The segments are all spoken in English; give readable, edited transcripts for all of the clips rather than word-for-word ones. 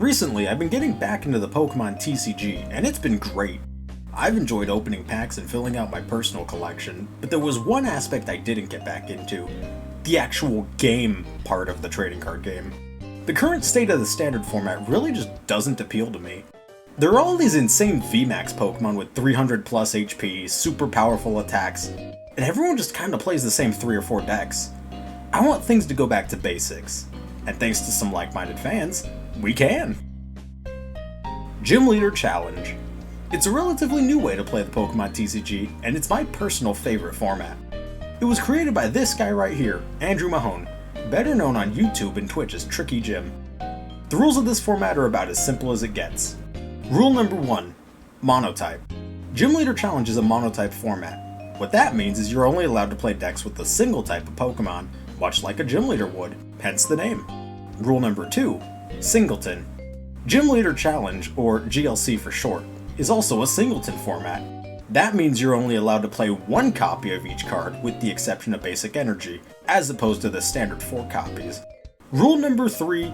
Recently, I've been getting back into the Pokemon TCG, and it's been great. I've enjoyed opening packs and filling out my personal collection, but there was one aspect I didn't get back into: the actual game part of the trading card game. The current state of the standard format really just doesn't appeal to me. There are all these insane VMAX Pokemon with 300 plus HP, super powerful attacks, and everyone just kinda plays the same 3 or 4 decks. I want things to go back to basics, and thanks to some like-minded fans, we can! Gym Leader Challenge. It's a relatively new way to play the Pokemon TCG, and it's my personal favorite format. It was created by this guy right here, Andrew Mahone, better known on YouTube and Twitch as Tricky Jim. The rules of this format are about as simple as it gets. Rule number 1, Monotype. Gym Leader Challenge is a monotype format. What that means is you're only allowed to play decks with a single type of Pokemon, much like a Gym Leader would, hence the name. Rule number 2, Singleton. Gym Leader Challenge, or GLC for short, is also a singleton format. That means you're only allowed to play one copy of each card with the exception of Basic Energy, as opposed to the standard 4 copies. Rule number 3,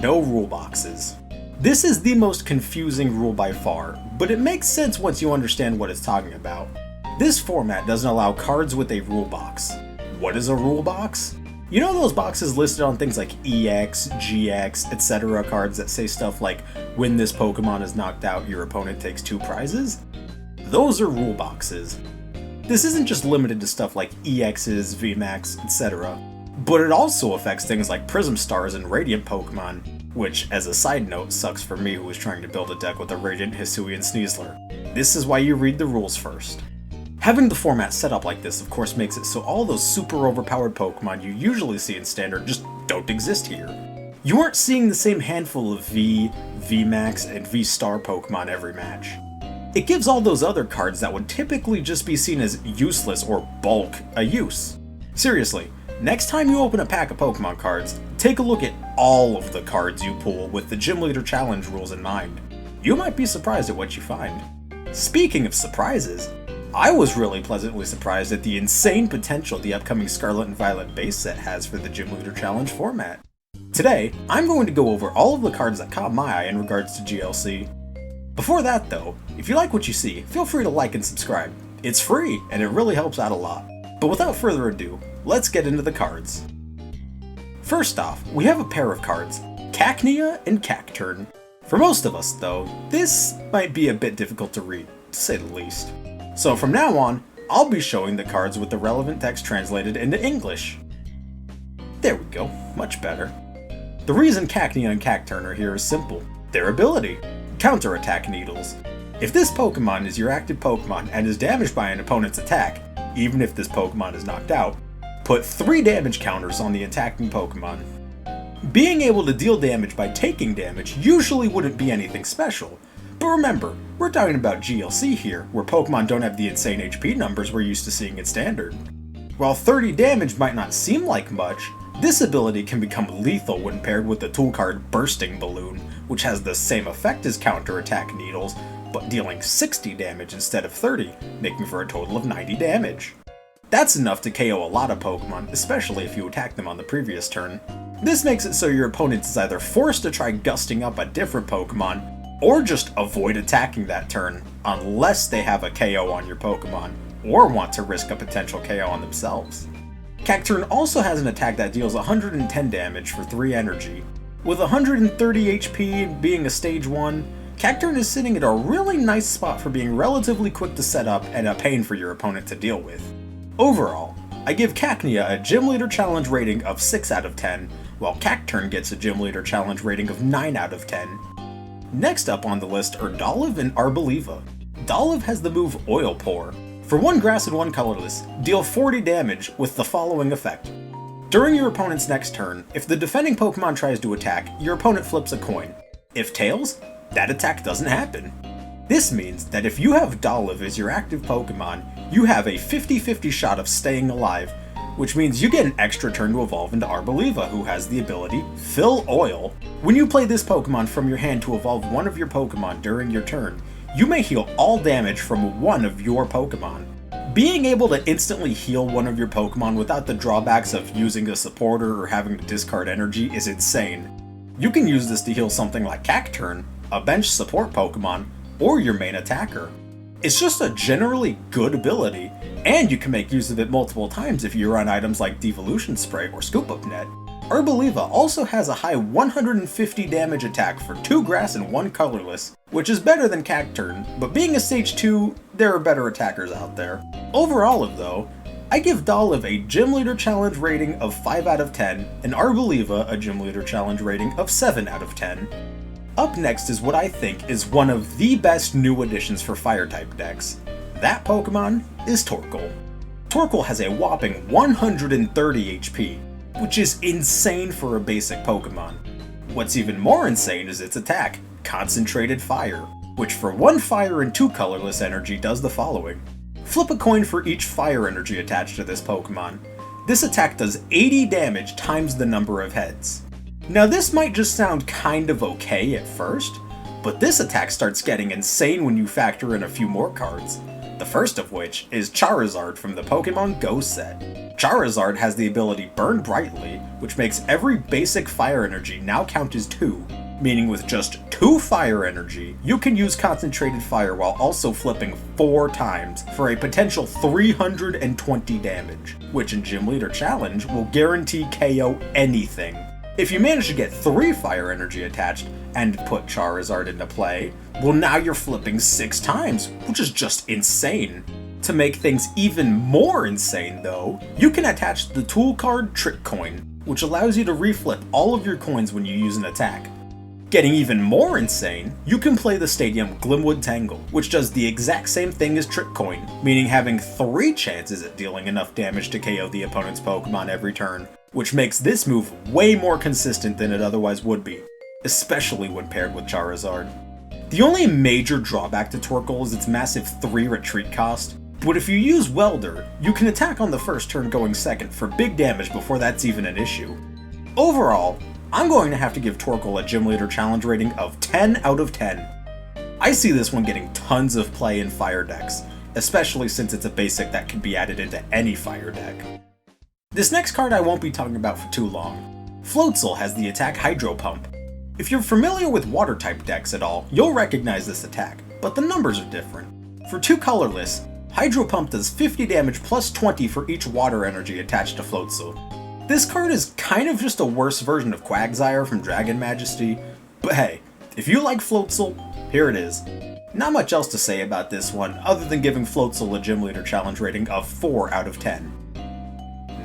no rule boxes. This is the most confusing rule by far, but it makes sense once you understand what it's talking about. This format doesn't allow cards with a rule box. What is a rule box? You know those boxes listed on things like EX, GX, etc. cards that say stuff like, when this Pokemon is knocked out, your opponent takes 2 prizes? Those are rule boxes. This isn't just limited to stuff like EXs, VMAX, etc. But it also affects things like Prism Stars and Radiant Pokemon, which, as a side note, sucks for me who was trying to build a deck with a Radiant Hisuian Sneasler. This is why you read the rules first. Having the format set up like this of course makes it so all those super overpowered Pokemon you usually see in Standard just don't exist here. You aren't seeing the same handful of V, VMAX, and V-Star Pokemon every match. It gives all those other cards that would typically just be seen as useless or bulk a use. Seriously, next time you open a pack of Pokemon cards, take a look at all of the cards you pull with the Gym Leader Challenge rules in mind. You might be surprised at what you find. Speaking of surprises, I was really pleasantly surprised at the insane potential the upcoming Scarlet and Violet base set has for the Gym Leader Challenge format. Today, I'm going to go over all of the cards that caught my eye in regards to GLC. Before that though, if you like what you see, feel free to like and subscribe. It's free, and it really helps out a lot. But without further ado, let's get into the cards. First off, we have a pair of cards, Cacnea and Cacturn. For most of us though, this might be a bit difficult to read, to say the least. So from now on, I'll be showing the cards with the relevant text translated into English. There we go, much better. The reason Cacnea and Cacturn are here is simple: their ability, Counterattack Needles. If this Pokemon is your active Pokemon and is damaged by an opponent's attack, even if this Pokemon is knocked out, put 3 damage counters on the attacking Pokemon. Being able to deal damage by taking damage usually wouldn't be anything special, but remember, we're talking about GLC here, where Pokemon don't have the insane HP numbers we're used to seeing in Standard. While 30 damage might not seem like much, this ability can become lethal when paired with the tool card Bursting Balloon, which has the same effect as Counterattack Needles, but dealing 60 damage instead of 30, making for a total of 90 damage. That's enough to KO a lot of Pokemon, especially if you attack them on the previous turn. This makes it so your opponent is either forced to try gusting up a different Pokemon, or just avoid attacking that turn, unless they have a KO on your Pokemon, or want to risk a potential KO on themselves. Cacturn also has an attack that deals 110 damage for 3 energy. With 130 HP being a stage 1, Cacturn is sitting at a really nice spot for being relatively quick to set up and a pain for your opponent to deal with. Overall, I give Cacnea a Gym Leader Challenge rating of 6 out of 10, while Cacturn gets a Gym Leader Challenge rating of 9 out of 10. Next up on the list are Dolliv and Arboliva. Dolliv has the move Oil Pour. For 1 grass and 1 colorless, deal 40 damage with the following effect. During your opponent's next turn, if the defending Pokemon tries to attack, your opponent flips a coin. If tails, that attack doesn't happen. This means that if you have Dolliv as your active Pokemon, you have a 50-50 shot of staying alive, which means you get an extra turn to evolve into Arboliva, who has the ability Fill Oil. When you play this Pokemon from your hand to evolve one of your Pokemon during your turn, you may heal all damage from one of your Pokemon. Being able to instantly heal one of your Pokemon without the drawbacks of using a supporter or having to discard energy is insane. You can use this to heal something like Cacturne, a bench support Pokemon, or your main attacker. It's just a generally good ability, and you can make use of it multiple times if you run items like Devolution Spray or Scoop Up Net. Arboliva also has a high 150 damage attack for 2 grass and 1 colorless, which is better than Cacturne, but being a stage 2, there are better attackers out there. Overall though, I give Dolliv a Gym Leader Challenge rating of 5 out of 10, and Arboliva a Gym Leader Challenge rating of 7 out of 10. Up next is what I think is one of the best new additions for Fire-type decks. That Pokemon is Torkoal. Torkoal has a whopping 130 HP, which is insane for a basic Pokemon. What's even more insane is its attack, Concentrated Fire, which for 1 fire and 2 colorless energy does the following. Flip a coin for each fire energy attached to this Pokemon. This attack does 80 damage times the number of heads. Now this might just sound kind of okay at first, but this attack starts getting insane when you factor in a few more cards. The first of which is Charizard from the Pokemon Go set. Charizard has the ability Burn Brightly, which makes every basic fire energy now count as 2, meaning with just 2 fire energy, you can use Concentrated Fire while also flipping 4 times for a potential 320 damage, which in Gym Leader Challenge will guarantee KO anything. If you manage to get 3 fire energy attached and put Charizard into play, well now you're flipping 6 times, which is just insane. To make things even more insane though, you can attach the tool card Trick Coin, which allows you to reflip all of your coins when you use an attack. Getting even more insane, you can play the Stadium Glimwood Tangle, which does the exact same thing as Trick Coin, meaning having 3 chances at dealing enough damage to KO the opponent's Pokemon every turn, which makes this move way more consistent than it otherwise would be, especially when paired with Charizard. The only major drawback to Torkoal is its massive 3 retreat cost, but if you use Welder, you can attack on the first turn going second for big damage before that's even an issue. Overall, I'm going to have to give Torkoal a Gym Leader Challenge rating of 10 out of 10. I see this one getting tons of play in fire decks, especially since it's a basic that can be added into any fire deck. This next card I won't be talking about for too long. Floatzel has the attack Hydro Pump. If you're familiar with water type decks at all, you'll recognize this attack, but the numbers are different. For 2 colorless, Hydro Pump does 50 damage plus 20 for each water energy attached to Floatzel. This card is kind of just a worse version of Quagsire from Dragon Majesty, but hey, if you like Floatzel, here it is. Not much else to say about this one, other than giving Floatzel a Gym Leader Challenge rating of 4 out of 10.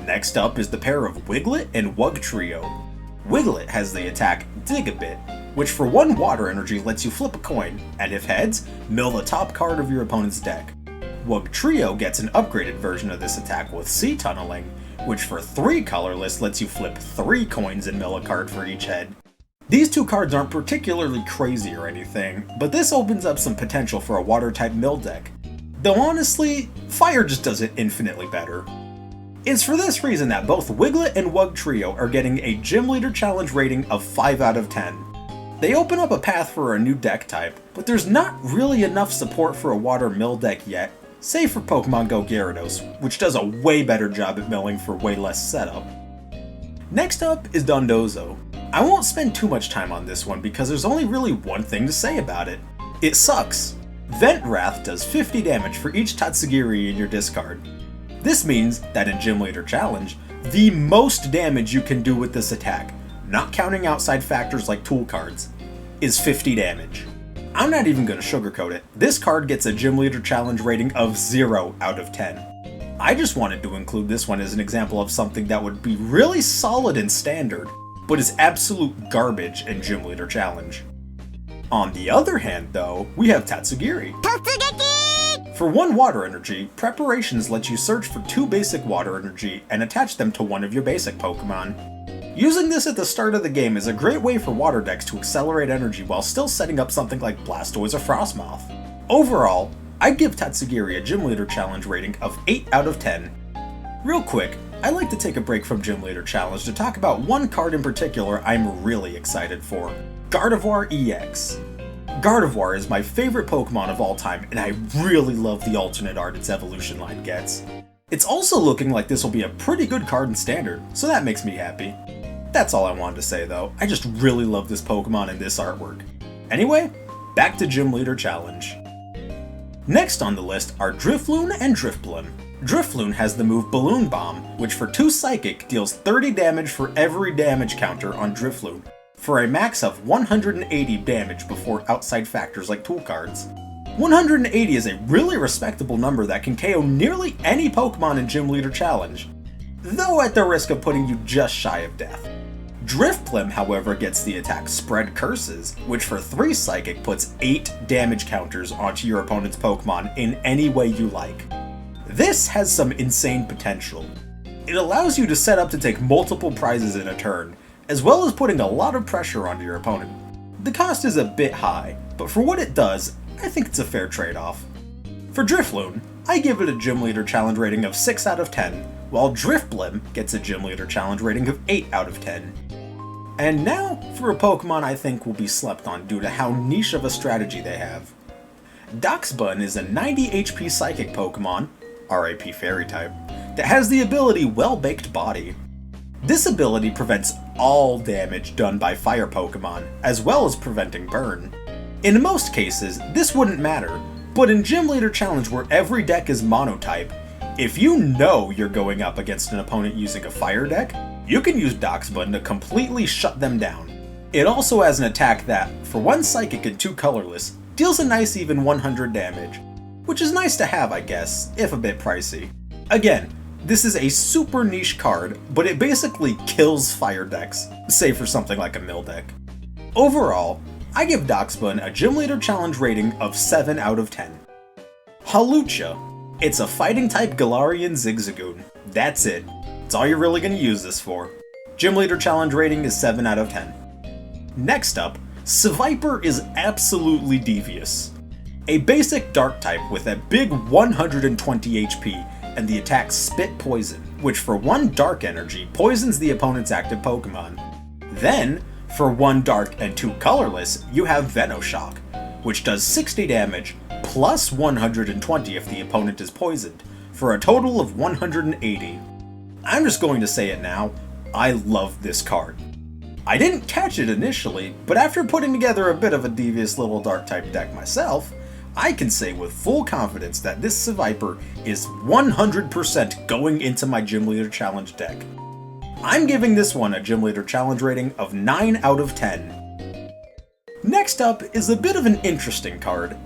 Next up is the pair of Wiglet and Wugtrio. Wiglet has the attack Dig-a-Bit, which for 1 water energy lets you flip a coin, and if heads, mill the top card of your opponent's deck. Wugtrio gets an upgraded version of this attack with Sea Tunneling, which for 3 colorless lets you flip 3 coins and mill a card for each head. These 2 cards aren't particularly crazy or anything, but this opens up some potential for a water-type mill deck. Though honestly, fire just does it infinitely better. It's for this reason that both Wiglet and Wugtrio are getting a Gym Leader Challenge rating of 5 out of 10. They open up a path for a new deck type, but there's not really enough support for a water mill deck yet, save for Pokemon Go Gyarados, which does a way better job at milling for way less setup. Next up is Dondozo. I won't spend too much time on this one because there's only really one thing to say about it. It sucks. Vent Wrath does 50 damage for each Tatsugiri in your discard. This means that in Gym Leader Challenge, the most damage you can do with this attack, not counting outside factors like tool cards, is 50 damage. I'm not even going to sugarcoat it, this card gets a Gym Leader Challenge rating of 0 out of 10. I just wanted to include this one as an example of something that would be really solid in Standard, but is absolute garbage in Gym Leader Challenge. On the other hand though, we have Tatsugiri. For 1 water energy, Preparations lets you search for 2 basic water energy and attach them to one of your basic Pokemon. Using this at the start of the game is a great way for water decks to accelerate energy while still setting up something like Blastoise or Frostmoth. Overall, I'd give Tatsugiri a Gym Leader Challenge rating of 8 out of 10. Real quick, I'd like to take a break from Gym Leader Challenge to talk about one card in particular I'm really excited for, Gardevoir EX. Gardevoir is my favorite Pokemon of all time, and I really love the alternate art its evolution line gets. It's also looking like this will be a pretty good card in Standard, so that makes me happy. That's all I wanted to say though. I just really love this Pokemon and this artwork. Anyway, back to Gym Leader Challenge. Next on the list are Drifloon and Drifblim. Drifloon has the move Balloon Bomb, which for 2 Psychic deals 30 damage for every damage counter on Drifloon, for a max of 180 damage before outside factors like tool cards. 180 is a really respectable number that can KO nearly any Pokemon in Gym Leader Challenge, though at the risk of putting you just shy of death. Drifblim, however, gets the attack Spread Curses, which for 3 Psychic puts 8 damage counters onto your opponent's Pokemon in any way you like. This has some insane potential. It allows you to set up to take multiple prizes in a turn, as well as putting a lot of pressure onto your opponent. The cost is a bit high, but for what it does, I think it's a fair trade-off. For Drifloon, I give it a Gym Leader Challenge rating of 6 out of 10, while Drifblim gets a Gym Leader Challenge rating of 8 out of 10. And now for a Pokemon I think will be slept on due to how niche of a strategy they have. Doxbun is a 90 HP Psychic Pokemon, RIP Fairy type, that has the ability Well-Baked Body. This ability prevents all damage done by fire Pokemon, as well as preventing burn. In most cases, this wouldn't matter, but in Gym Leader Challenge where every deck is monotype, if you know you're going up against an opponent using a fire deck, you can use Doxbun to completely shut them down. It also has an attack that, for 1 Psychic and 2 Colorless, deals a nice even 100 damage, which is nice to have I guess, if a bit pricey. Again, this is a super niche card, but it basically kills fire decks, save for something like a mill deck. Overall, I give Doxbun a Gym Leader Challenge rating of 7 out of 10. Hawlucha. It's a fighting type Galarian Zigzagoon. That's it. That's all you're really going to use this for. Gym Leader Challenge rating is 7 out of 10. Next up, Seviper is absolutely devious. A basic dark type with a big 120 HP and the attack Spit Poison, which for 1 dark energy poisons the opponent's active Pokemon. Then, for 1 dark and 2 colorless, you have Venoshock, which does 60 damage plus 120 if the opponent is poisoned, for a total of 180. I'm just going to say it now, I love this card. I didn't catch it initially, but after putting together a bit of a devious little dark type deck myself, I can say with full confidence that this Seviper is 100% going into my Gym Leader Challenge deck. I'm giving this one a Gym Leader Challenge rating of 9 out of 10. Next up is a bit of an interesting card.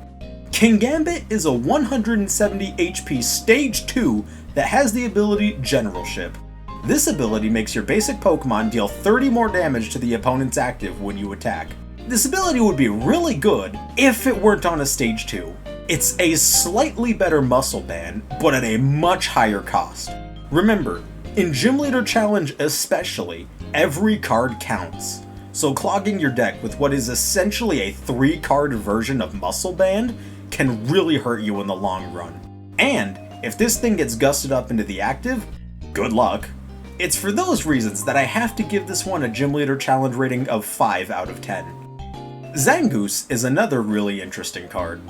Kingambit is a 170 HP Stage 2 that has the ability Generalship. This ability makes your basic Pokemon deal 30 more damage to the opponent's active when you attack. This ability would be really good if it weren't on a Stage 2. It's a slightly better Muscle Band, but at a much higher cost. Remember, in Gym Leader Challenge especially, every card counts. So clogging your deck with what is essentially a 3-card version of Muscle Band can really hurt you in the long run. And if this thing gets gusted up into the active, good luck. It's for those reasons that I have to give this one a Gym Leader Challenge rating of 5 out of 10. Zangoose is another really interesting card.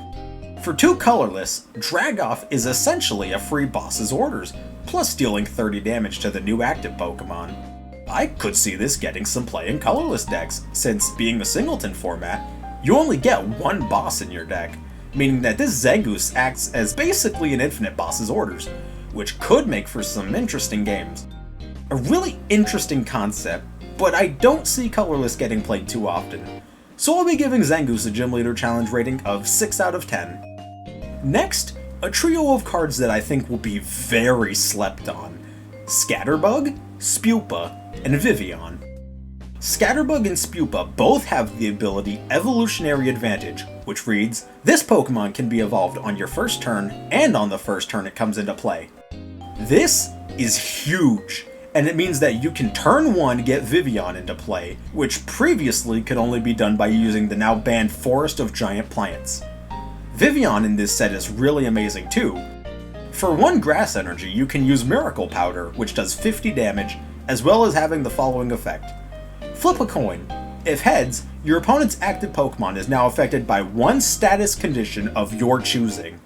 For 2 colorless, Dragoff is essentially a free boss's orders, plus dealing 30 damage to the new active Pokemon. I could see this getting some play in colorless decks, since being a singleton format, you only get 1 boss in your deck, meaning that this Zangoose acts as basically an infinite boss's orders, which could make for some interesting games. A really interesting concept, but I don't see colorless getting played too often, so I'll be giving Zangoose a Gym Leader Challenge rating of 6 out of 10. Next, a trio of cards that I think will be very slept on. Scatterbug, Spupa, and Vivian. Scatterbug and Spupa both have the ability Evolutionary Advantage, which reads, this Pokemon can be evolved on your first turn and on the first turn it comes into play. This is huge, and it means that you can turn 1 get Vivian into play, which previously could only be done by using the now banned Forest of Giant Plants. Vivian in this set is really amazing too. For 1 grass energy, you can use Miracle Powder, which does 50 damage, as well as having the following effect. Flip a coin. If heads, your opponent's active Pokemon is now affected by 1 status condition of your choosing.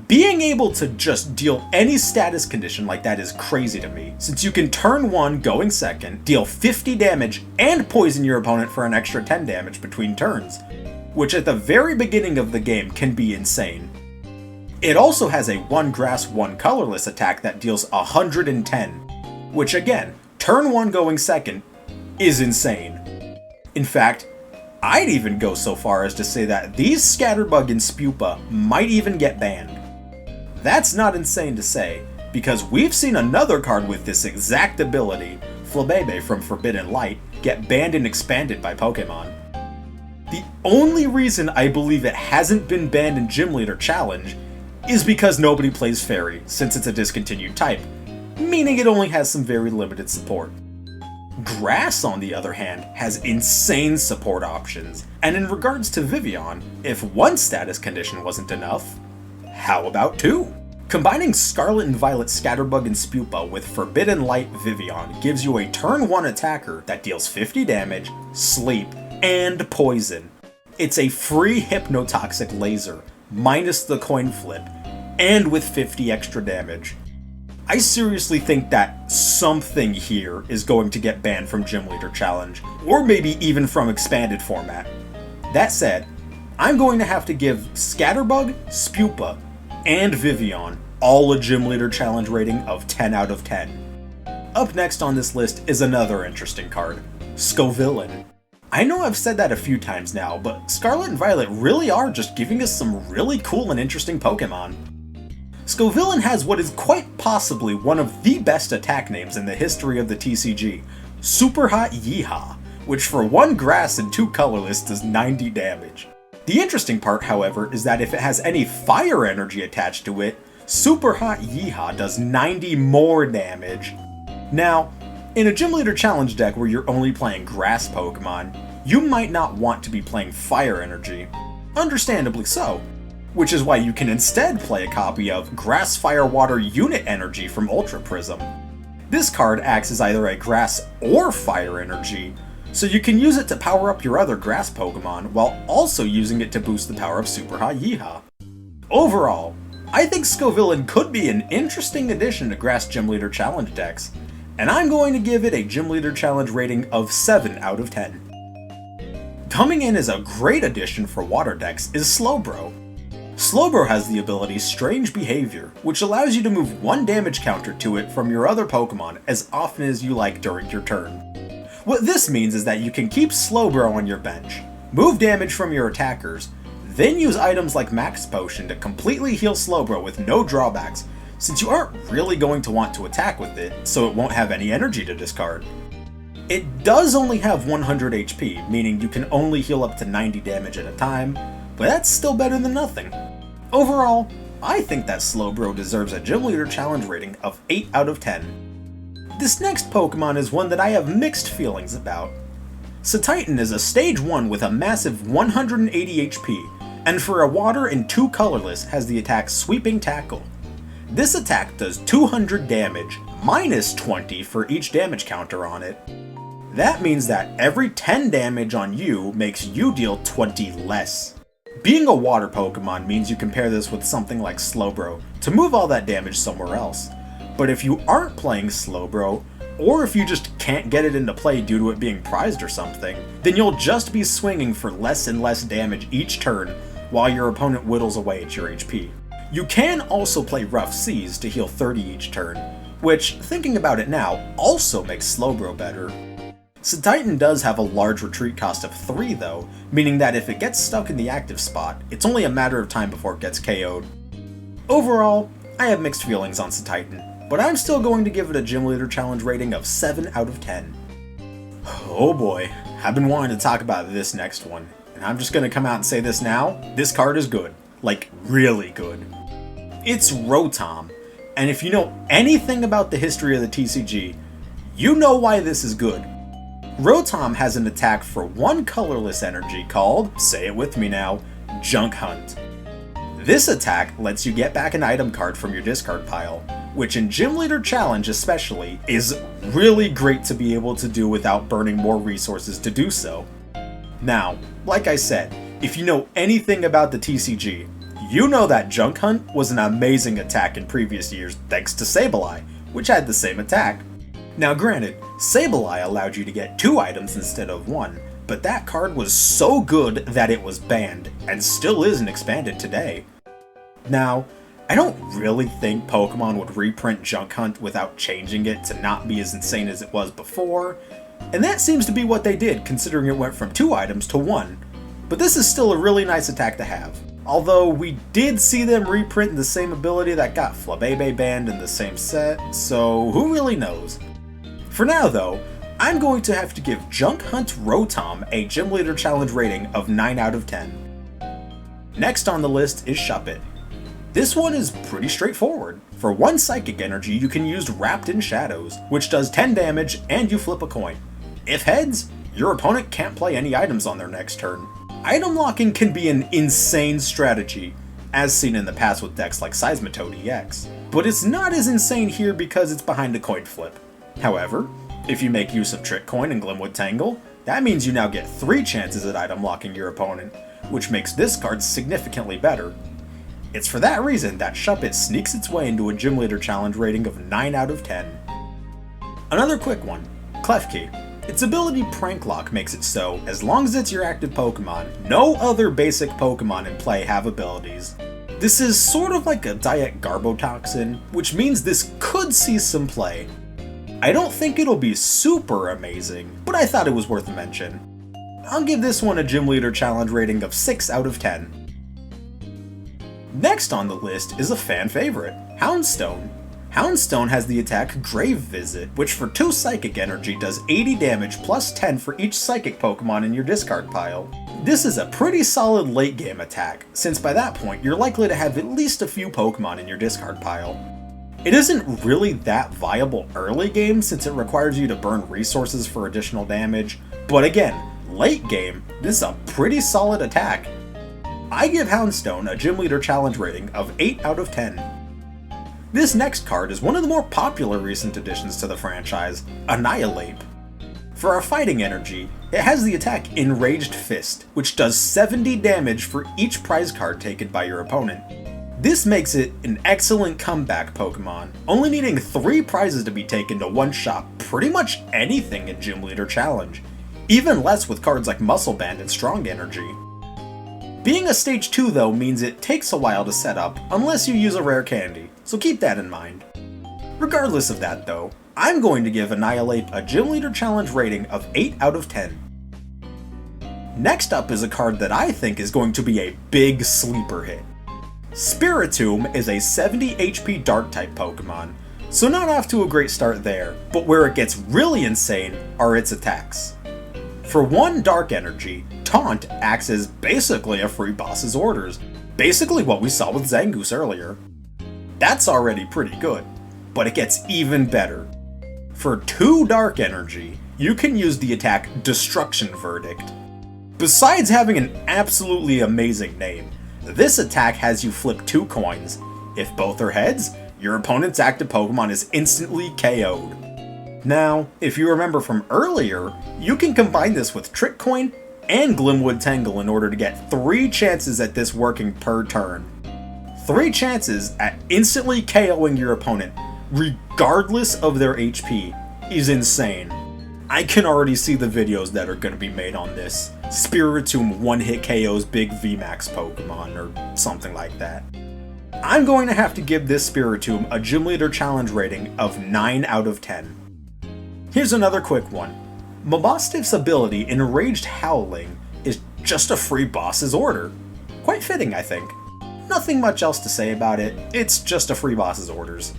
Being able to just deal any status condition like that is crazy to me, since you can turn 1 going second, deal 50 damage, and poison your opponent for an extra 10 damage between turns, which at the very beginning of the game can be insane. It also has a 1 grass, 1 colorless attack that deals 110, which again, turn 1 going second, is insane. In fact, I'd even go so far as to say that these Scatterbug and Spupa might even get banned. That's not insane to say, because we've seen another card with this exact ability, Flabebe from Forbidden Light, get banned and expanded by Pokemon. The only reason I believe it hasn't been banned in Gym Leader Challenge is because nobody plays Fairy, since it's a discontinued type, meaning it only has some very limited support. Grass, on the other hand, has insane support options, and in regards to Vivillon, if 1 status condition wasn't enough, how about 2? Combining Scarlet and Violet Scatterbug and Spupa with Forbidden Light Vivillon gives you a turn 1 attacker that deals 50 damage, sleep, and poison. It's a free Hypnotoxic Laser, minus the coin flip, and with 50 extra damage. I seriously think that something here is going to get banned from Gym Leader Challenge, or maybe even from expanded format. That said, I'm going to have to give Scatterbug, Spupa, and Vivillon all a Gym Leader Challenge rating of 10 out of 10. Up next on this list is another interesting card, Scovillain. I know I've said that a few times now, but Scarlet and Violet really are just giving us some really cool and interesting Pokemon. Scovillain has what is quite possibly one of the best attack names in the history of the TCG, Super Hot Yeehaw, which for 1 grass and 2 colorless does 90 damage. The interesting part, however, is that if it has any fire energy attached to it, Super Hot Yeehaw does 90 more damage. Now, in a Gym Leader Challenge deck where you're only playing grass Pokemon, you might not want to be playing fire energy. Understandably so. Which is why you can instead play a copy of Grass Fire Water Unit Energy from Ultra Prism. This card acts as either a grass or fire energy, so you can use it to power up your other grass Pokemon while also using it to boost the power of Super Hot Yeehaw. Overall, I think Scovillain could be an interesting addition to Grass Gym Leader Challenge decks, and I'm going to give it a Gym Leader Challenge rating of 7 out of 10. Coming in as a great addition for water decks is Slowbro. Slowbro has the ability Strange Behavior, which allows you to move 1 damage counter to it from your other Pokemon as often as you like during your turn. What this means is that you can keep Slowbro on your bench, move damage from your attackers, then use items like Max Potion to completely heal Slowbro with no drawbacks, since you aren't really going to want to attack with it, so it won't have any energy to discard. It does only have 100 HP, meaning you can only heal up to 90 damage at a time, but that's still better than nothing. Overall, I think that Slowbro deserves a Gym Leader Challenge rating of 8 out of 10. This next Pokemon is one that I have mixed feelings about. Satitan is a Stage 1 with a massive 180 HP, and for a water and 2 colorless has the attack Sweeping Tackle. This attack does 200 damage, minus 20 for each damage counter on it. That means that every 10 damage on you makes you deal 20 less. Being a water Pokemon means you can pair this with something like Slowbro to move all that damage somewhere else. But if you aren't playing Slowbro, or if you just can't get it into play due to it being prized or something, then you'll just be swinging for less and less damage each turn while your opponent whittles away at your HP. You can also play Rough Seas to heal 30 each turn, which, thinking about it now, also makes Slowbro better. Satitan does have a large retreat cost of 3 though, meaning that if it gets stuck in the active spot, it's only a matter of time before it gets KO'd. Overall, I have mixed feelings on Satitan, but I'm still going to give it a Gym Leader Challenge rating of 7 out of 10. Oh boy, I've been wanting to talk about this next one, and I'm just going to come out and say this now, this card is good. Like, really good. It's Rotom, and if you know anything about the history of the TCG, you know why this is good. Rotom has an attack for 1 colorless energy called, say it with me now, Junk Hunt. This attack lets you get back an item card from your discard pile, which in Gym Leader Challenge especially, is really great to be able to do without burning more resources to do so. Now, like I said, if you know anything about the TCG, You know that Junk Hunt was an amazing attack in previous years thanks to Sableye, which had the same attack. Now granted, Sableye allowed you to get 2 items instead of 1, but that card was so good that it was banned, and still isn't expanded today. Now, I don't really think Pokemon would reprint Junk Hunt without changing it to not be as insane as it was before, and that seems to be what they did considering it went from 2 items to 1. But this is still a really nice attack to have. Although we did see them reprint the same ability that got Flabebe banned in the same set, so who really knows? For now though, I'm going to have to give Junk Hunt Rotom a Gym Leader Challenge rating of 9 out of 10. Next on the list is Shuppet. This one is pretty straightforward. For 1 Psychic Energy you can use Wrapped in Shadows, which does 10 damage and you flip a coin. If heads, your opponent can't play any items on their next turn. Item locking can be an insane strategy, as seen in the past with decks like Seismitoad EX, but it's not as insane here because it's behind a coin flip. However, if you make use of Trick Coin and Glimwood Tangle, that means you now get 3 chances at item locking your opponent, which makes this card significantly better. It's for that reason that Shuppet sneaks its way into a Gym Leader Challenge rating of 9 out of 10. Another quick one, Klefki. Its ability Prank Lock makes it so, as long as it's your active Pokemon, no other basic Pokemon in play have abilities. This is sort of like a Diet Garbotoxin, which means this could see some play. I don't think it'll be super amazing, but I thought it was worth a mention. I'll give this one a Gym Leader Challenge rating of 6 out of 10. Next on the list is a fan favorite, Houndstone. Houndstone has the attack Grave Visit, which for 2 Psychic Energy does 80 damage plus 10 for each Psychic Pokemon in your discard pile. This is a pretty solid late game attack, since by that point you're likely to have at least a few Pokemon in your discard pile. It isn't really that viable early game since it requires you to burn resources for additional damage, but again, late game, this is a pretty solid attack. I give Houndstone a Gym Leader Challenge rating of 8 out of 10. This next card is one of the more popular recent additions to the franchise, Annihilate. For our fighting energy, it has the attack Enraged Fist, which does 70 damage for each prize card taken by your opponent. This makes it an excellent comeback Pokemon, only needing 3 prizes to be taken to one-shot pretty much anything in Gym Leader Challenge, even less with cards like Muscle Band and Strong Energy. Being a Stage 2 though means it takes a while to set up unless you use a rare candy, so keep that in mind. Regardless of that though, I'm going to give Annihilate a Gym Leader Challenge rating of 8 out of 10. Next up is a card that I think is going to be a big sleeper hit. Spiritomb is a 70 HP Dark-type Pokemon, so not off to a great start there, but where it gets really insane are its attacks. For 1 Dark Energy, Taunt acts as basically a free boss's orders, basically what we saw with Zangoose earlier. That's already pretty good, but it gets even better. For 2 Dark Energy, you can use the attack Destruction Verdict. Besides having an absolutely amazing name, this attack has you flip 2 coins. If both are heads, your opponent's active Pokemon is instantly KO'd. Now, if you remember from earlier, you can combine this with Trick Coin and Glimwood Tangle in order to get 3 chances at this working per turn. 3 chances at instantly KOing your opponent, regardless of their HP, is insane. I can already see the videos that are going to be made on this. Spiritomb one-hit KOs big VMAX Pokemon, or something like that. I'm going to have to give this Spiritomb a Gym Leader Challenge rating of 9 out of 10. Here's another quick one. Mabostiff's ability Enraged Howling is just a free boss's order. Quite fitting, I think. Nothing much else to say about it, it's just a free boss's orders.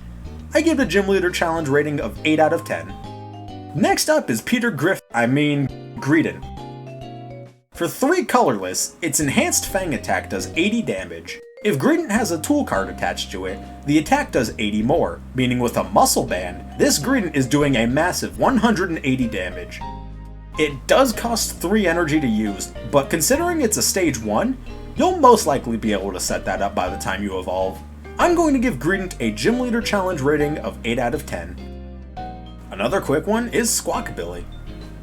I give it a Gym Leader Challenge rating of 8 out of 10. Next up is Greedent. For 3 colorless, its Enhanced Fang attack does 80 damage. If Greedent has a tool card attached to it, the attack does 80 more, meaning with a Muscle Band, this Greedent is doing a massive 180 damage. It does cost 3 energy to use, but considering it's a Stage 1, you'll most likely be able to set that up by the time you evolve. I'm going to give Greedent a Gym Leader Challenge rating of 8 out of 10. Another quick one is Squawkabilly.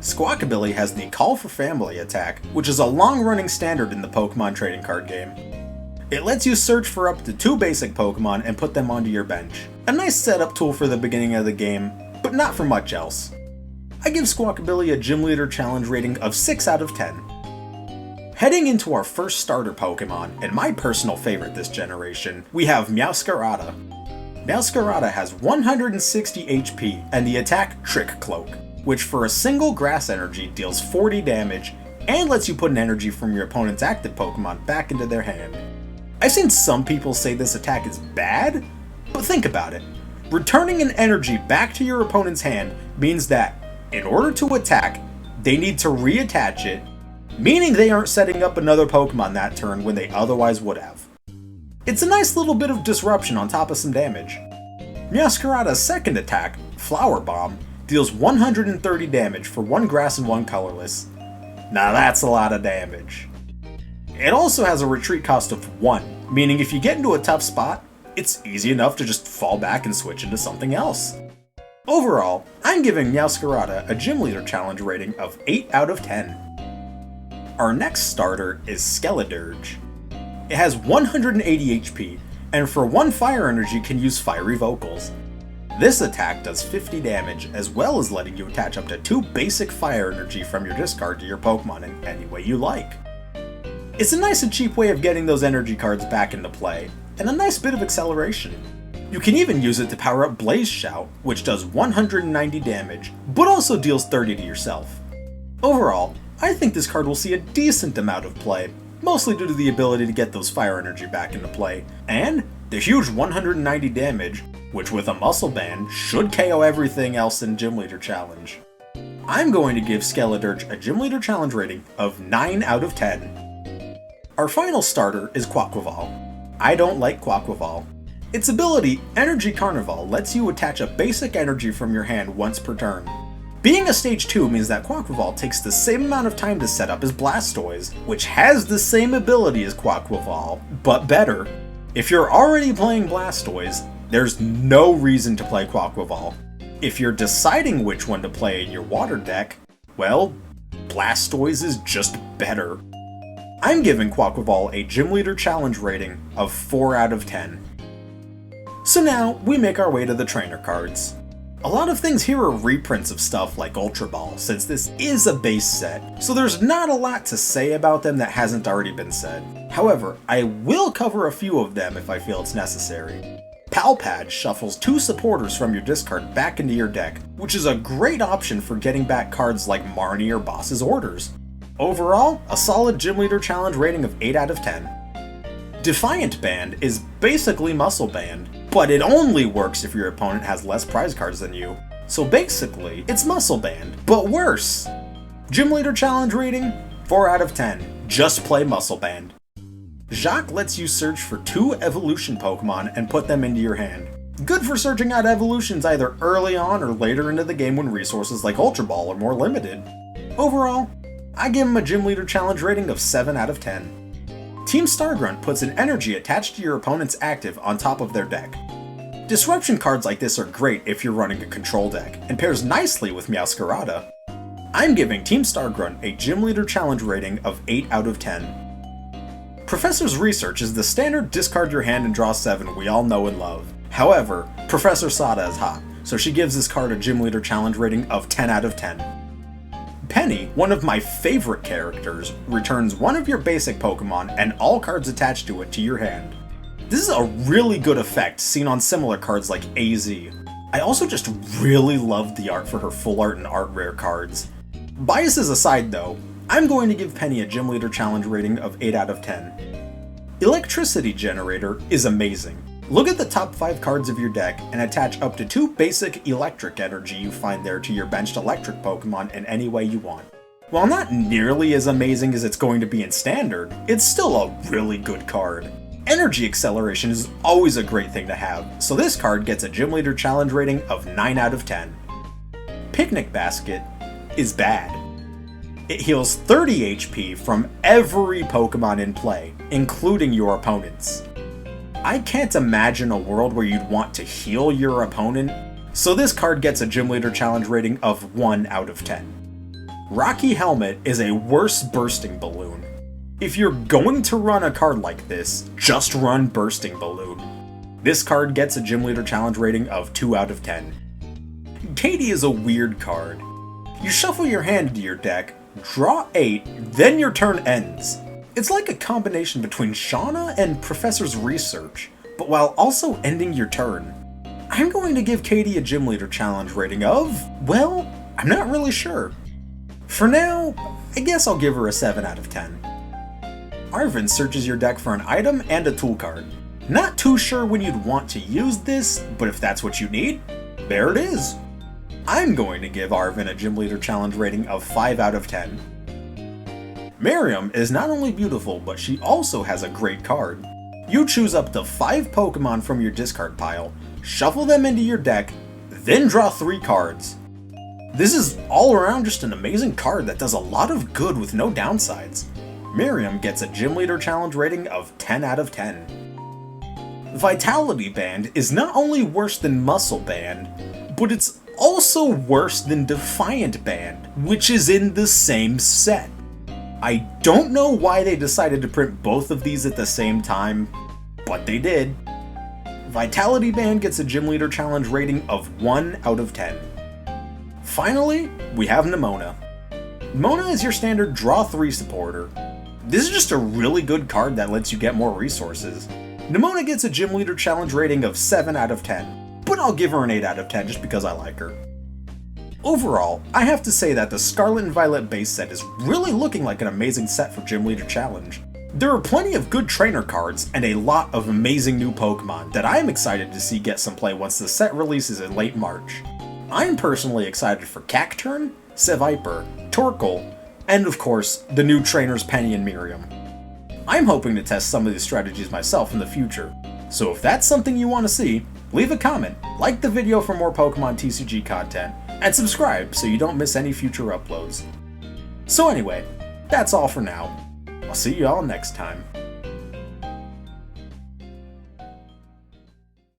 Squawkabilly has the Call for Family attack, which is a long-running standard in the Pokemon trading card game. It lets you search for up to 2 basic Pokemon and put them onto your bench. A nice setup tool for the beginning of the game, but not for much else. I give Squawkabilly a Gym Leader Challenge rating of 6 out of 10. Heading into our first starter Pokemon, and my personal favorite this generation, we have Meowscarada. Meowscarada has 160 HP and the attack Trick Cloak, which for a single grass energy deals 40 damage and lets you put an energy from your opponent's active Pokemon back into their hand. I've seen some people say this attack is bad, but think about it. Returning an energy back to your opponent's hand means that, in order to attack, they need to reattach it, meaning they aren't setting up another Pokemon that turn when they otherwise would have. It's a nice little bit of disruption on top of some damage. Meowscarada's second attack, Flower Bomb, deals 130 damage for 1 grass and 1 colorless. Now that's a lot of damage. It also has a retreat cost of 1, meaning if you get into a tough spot, it's easy enough to just fall back and switch into something else. Overall, I'm giving Meowscarada a Gym Leader Challenge rating of 8 out of 10. Our next starter is Skeledirge. It has 180 HP, and for 1 fire energy can use Fiery Vocals. This attack does 50 damage, as well as letting you attach up to 2 basic fire energy from your discard to your Pokemon in any way you like. It's a nice and cheap way of getting those energy cards back into play, and a nice bit of acceleration. You can even use it to power up Blaze Shout, which does 190 damage, but also deals 30 to yourself. Overall, I think this card will see a decent amount of play, mostly due to the ability to get those fire energy back into play, and the huge 190 damage, which with a Muscle Band should KO everything else in Gym Leader Challenge. I'm going to give Skeledirge a Gym Leader Challenge rating of 9 out of 10. Our final starter is Quaquaval. I don't like Quaquaval. Its ability, Energy Carnival, lets you attach a basic energy from your hand once per turn. Being a stage 2 means that Quaquaval takes the same amount of time to set up as Blastoise, which has the same ability as Quaquaval, but better. If you're already playing Blastoise, there's no reason to play Quaquaval. If you're deciding which one to play in your water deck, well, Blastoise is just better. I'm giving Quaquaval a Gym Leader Challenge rating of 4 out of 10. So now, we make our way to the trainer cards. A lot of things here are reprints of stuff like Ultra Ball, since this is a base set, so there's not a lot to say about them that hasn't already been said. However, I will cover a few of them if I feel it's necessary. Palpad shuffles 2 supporters from your discard back into your deck, which is a great option for getting back cards like Marnie or Boss's Orders. Overall, a solid Gym Leader Challenge rating of 8 out of 10. Defiant Band is basically Muscle Band, but it only works if your opponent has less prize cards than you. So basically, it's Muscle Band, but worse. Gym Leader Challenge rating, 4 out of 10. Just play Muscle Band. Jacques lets you search for 2 evolution Pokemon and put them into your hand. Good for searching out evolutions either early on or later into the game when resources like Ultra Ball are more limited. Overall, I give him a Gym Leader Challenge rating of 7 out of 10. Team Stargrunt puts an energy attached to your opponent's active on top of their deck. Disruption cards like this are great if you're running a control deck, and pairs nicely with Meowscarada. I'm giving Team Stargrunt a Gym Leader Challenge rating of 8 out of 10. Professor's Research is the standard discard your hand and draw 7 we all know and love. However, Professor Sada is hot, so she gives this card a Gym Leader Challenge rating of 10 out of 10. Penny, one of my favorite characters, returns one of your basic Pokemon and all cards attached to it to your hand. This is a really good effect seen on similar cards like AZ. I also just really loved the art for her full art and art rare cards. Biases aside though, I'm going to give Penny a Gym Leader Challenge rating of 8 out of 10. Electricity Generator is amazing. Look at the top 5 cards of your deck and attach up to 2 basic electric energy you find there to your benched electric Pokemon in any way you want. While not nearly as amazing as it's going to be in Standard, it's still a really good card. Energy Acceleration is always a great thing to have, so this card gets a Gym Leader Challenge rating of 9 out of 10. Picnic Basket is bad. It heals 30 HP from every Pokemon in play, including your opponent's. I can't imagine a world where you'd want to heal your opponent, so this card gets a Gym Leader Challenge rating of 1 out of 10. Rocky Helmet is a worse bursting balloon. If you're going to run a card like this, just run Bursting Balloon. This card gets a Gym Leader Challenge rating of 2 out of 10. Katie is a weird card. You shuffle your hand into your deck, draw 8, then your turn ends. It's like a combination between Shauna and Professor's Research, but while also ending your turn. I'm going to give Katie a Gym Leader Challenge rating of, well, I'm not really sure. For now, I guess I'll give her a 7 out of 10. Arvin searches your deck for an item and a tool card. Not too sure when you'd want to use this, but if that's what you need, there it is. I'm going to give Arvin a Gym Leader Challenge rating of 5 out of 10. Miriam is not only beautiful, but she also has a great card. You choose up to 5 Pokemon from your discard pile, shuffle them into your deck, then draw 3 cards. This is all around just an amazing card that does a lot of good with no downsides. Miriam gets a Gym Leader Challenge rating of 10 out of 10. Vitality Band is not only worse than Muscle Band, but it's also worse than Defiant Band, which is in the same set. I don't know why they decided to print both of these at the same time, but they did. Vitality Band gets a Gym Leader Challenge rating of 1 out of 10. Finally, we have Nimona. Nimona is your standard draw 3 supporter. This is just a really good card that lets you get more resources. Nimona gets a Gym Leader Challenge rating of 7 out of 10, but I'll give her an 8 out of 10 just because I like her. Overall, I have to say that the Scarlet and Violet base set is really looking like an amazing set for Gym Leader Challenge. There are plenty of good trainer cards and a lot of amazing new Pokemon that I am excited to see get some play once the set releases in late March. I'm personally excited for Cacturne, Seviper, Torkoal, and of course, the new trainers Penny and Miriam. I'm hoping to test some of these strategies myself in the future, so if that's something you want to see, leave a comment, like the video for more Pokemon TCG content, and subscribe so you don't miss any future uploads. So anyway, that's all for now. I'll see you all next time.